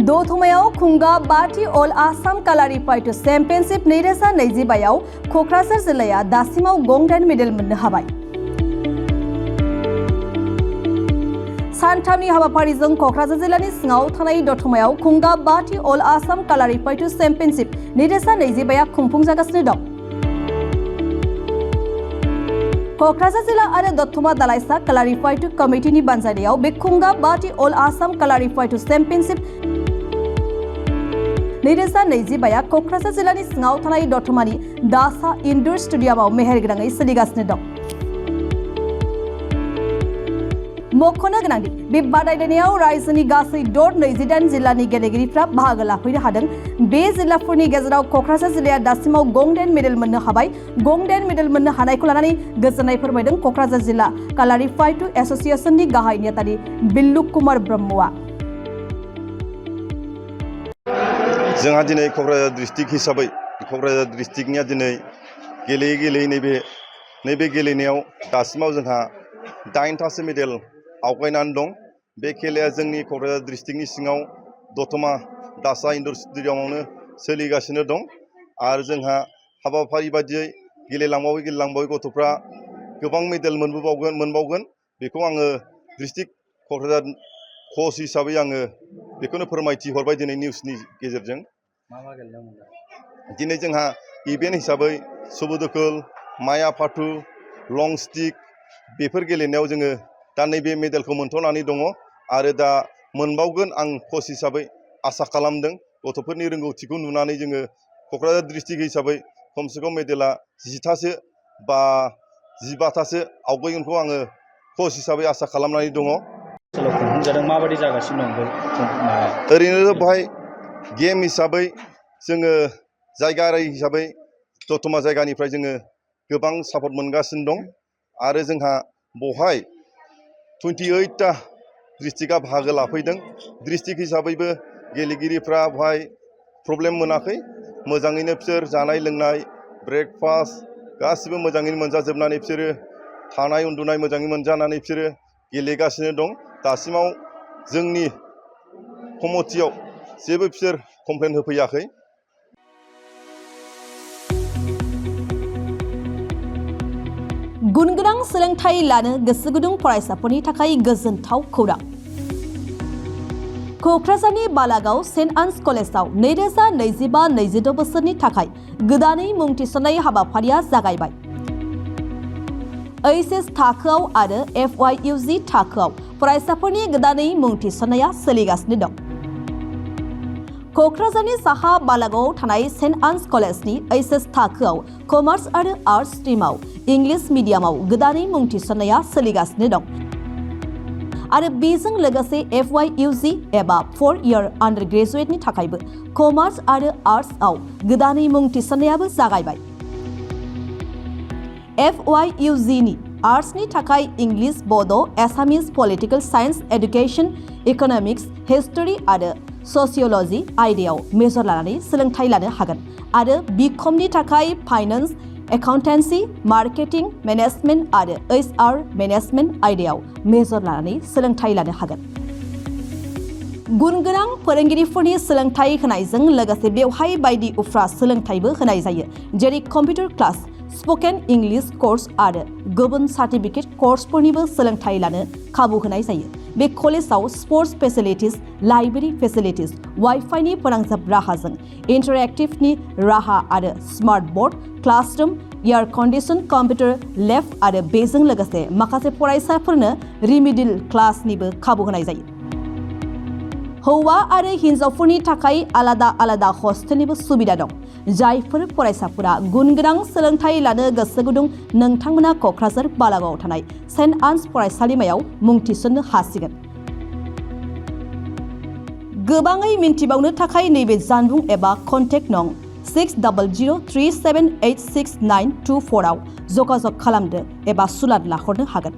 दथमायाव खुंगा बाथि अल Assam कालारि fight championship 2025 आव क'क्राझार जिल्लाया दासिमाव गं-10 मेडेल मोननो हाबाय। सानथामनि हाबाफारिजों क'क्राझार जिल्लानि सिङाव थानाय दथमायाव खुंगा बाथि अल आसाम कालारि फाइट चेम्पियनशिप 2025 आ खुंफुंजागासिनो दं। क'क्राझार जिल्ला आरो दतमा दालाइसा कालारि फाइट कमिटिनि बानजायनायाव बे खुंगा बाथि अल आसाम कालारि फाइट चेम्पियनशिप 2025 आ क'क्राझार जिल्लानि सिङाव थानाय दतमानि दासा इनडोर स्टेडियामाव मेहेरगोनाङै सोलिगासिनो दं। मख'नो गोनांदि बे बादायलायनायाव रायजोनि गासै 28 जिल्लानि गेलेगिरिफ्रा बाहागो लाफैनो हादों। बे जिल्लाफोरनि गेजेराव क'क्राझार जिल्लाया दासिमाव गं-10 मेडेल मोननो हाबाय। गं-10 मेडेल मोननो हानायखौ लानानै गोजोननाय फोरमायदों क'क्राझार जिल्ला कालारि फाइट एस'सिएशननि गाहाय नेतानि बिल्लु कुमार ब्रह्मआ। जोंहा दिनै क'क्राझार डिस्ट्रिक्ट हिसाबै क'क्राझार डिस्ट्रिक्टनिया दिनै गेलेयै गेलेयै नैबे गेलेनायाव दासिमाव जोंहा 8थासो मेडेल आवगायनानै दं। बे खेलाया जोंनि क'क्राझार डिस्ट्रिक्टनि सिङाव दतमा दासा इनडोर स्टेडियामावनो सोलिगासिनो दं आरो जोंहा हाबाफारि बायदियै गेलेलांबावै गथ'फ्रा गोबां मेडेल मोनबावगोन बेखौ आङो डिस्ट्रिक्ट क'क्राझार कच हिसाबै आङो बेखौनो फोरमायथि हरबाय दिनै निउसनि गेजेरजों। दिनै जोंहा इभेन्ट हिसाबै सुबुदुकुल, माया फाथु, लं स्टिक बेफोर गेलेनायाव जोङो दा नैबे मेडेलखौ मोनथ'नानै दङ आरो दा मोनबावगोन आं कच हिसाबै आसा खालामदों। गथ'फोरनि रोंगौथिखौ नुनानै जोङो क'क्राझार डिस्ट्रिक्ट हिसाबै खमसे खम मेडेला 10थासो बा 15थासो आवगायगोनखौ आङो कच हिसाबै आसा खालामनानै दङ। माबायदि जागासिनो दं? ओरैनो बेवहाय गेम हिसाबै जोङो जायगायारि हिसाबै दतमा जायगानिफ्राय जोङो गोबां सापर्ट मोनगासिनो दं आरो जोंहा बेवहाय 28टा डिस्ट्रिक्टआ बाहागो लाफैदों। डिस्ट्रिक्ट हिसाबैबो गेलेगिरिफ्रा बेवहाय प्रब्लेम मोनाखै, मोजाङैनो बिसोर जानाय लोंनाय ब्रेकफास्ट गासिबो मोजाङैनो मोनजाजोबनानै बिसोरो थानाय उन्दुनाय मोजाङै मोनजानानै बिसोरो गेलेगासिनो दं। दासिमाव जोंनि कमिटियाव जेबो बिसोर कमप्लेन होफैयाखै। गुनगोनां सोलोंथाइ लानो गोसो गुदुं फरायसाफोरनि थाखाय गोजोनथाव खौरां। क'क्राझारनि बालागाव सेन्ट आन्स कलेजाव 2025-26 बोसोरनि थाखाय गोदानै मुं थिसननाय हाबाफारिया जागायबाय। HS थाखोआव आरो FYUG थाखोआव फरायसाफोरनि गोदानै मुं थिसननाया सोलिगासिनो दं। क'क्राझारनि साहा बालागावआव थानाय सेन्ट आन्स कलेजनि HS थाखोआव कमार्स आरो आर्ट्स स्ट्रिमाव इंलिश मिडियामाव गोदानै मुं थिसननाया सोलिगासिनो दं आरो बेजों लोगोसे FYUG एबा 4 इयार आन्डार ग्रेजुएटनि थाखायबो कमार्स आरो आर्ट्सआव गोदानै मुं थिसननायाबो जागायबाय। FYUG नि आर्ट्सनि थाखाय English, Bodo', Assamese, political science, education, economics, history आरो ससिय'लजि आयदायाव मेजर लानानै सोलोंथाइ लानो हागोन आरो बिकमनि थाखाय फाइनान्स, एकाउन्टेन्सि, मार्केटिं मेनेजमेन्ट आरो HR मेनेजमेन्ट आयदायाव मेजर लानानै सोलोंथाइ लानो हागोन। गुनगोनां फोरोंगिरिफोरनि सोलोंथाइ होनायजों लोगोसे बेवहाय बायदि उफ्रा सोलोंथाइबो होनाय जायो, जेरै computer class, spoken English course आरो गुबुन सार्टिफिकेट कर्सफोरनिबो सोलोंथाइ लानो खाबु होनाय जायो। बे कलेजाव स्पर्ट्स फेसिलिटिज, लाइब्रेरि फेसिलिटिज, वाइफाइनि फोनांजाब राहाजों इन्टारेक्टिभनि राहा आरो smart board, classroom, air condition computer lab आरो बेजों लोगोसे माखासे फरायसाफोरनो रिमिडियल क्लासनिबो खाबु होनाय जायो। हौवा आरो हिन्जावफोरनि थाखाय आलादा आलादा हस्टेलनिबो सुबिदा दं। जायफोर फरायसाफोरा गुनगोनां सोलोंथाइ लानो गोसो गुदुं नोंथांमोना क'क्राझार बालागावआव थानाय सेन्ट आन्स फरायसालिमायाव मुं थिसननो हासिगोन। गोबाङै मिन्थिबावनो थाखाय नैबे जानबुं एबा कन्टेक्ट नं 6003786924 आव जगाजग खालामदो एबा सुलाद लाहरनो हागोन।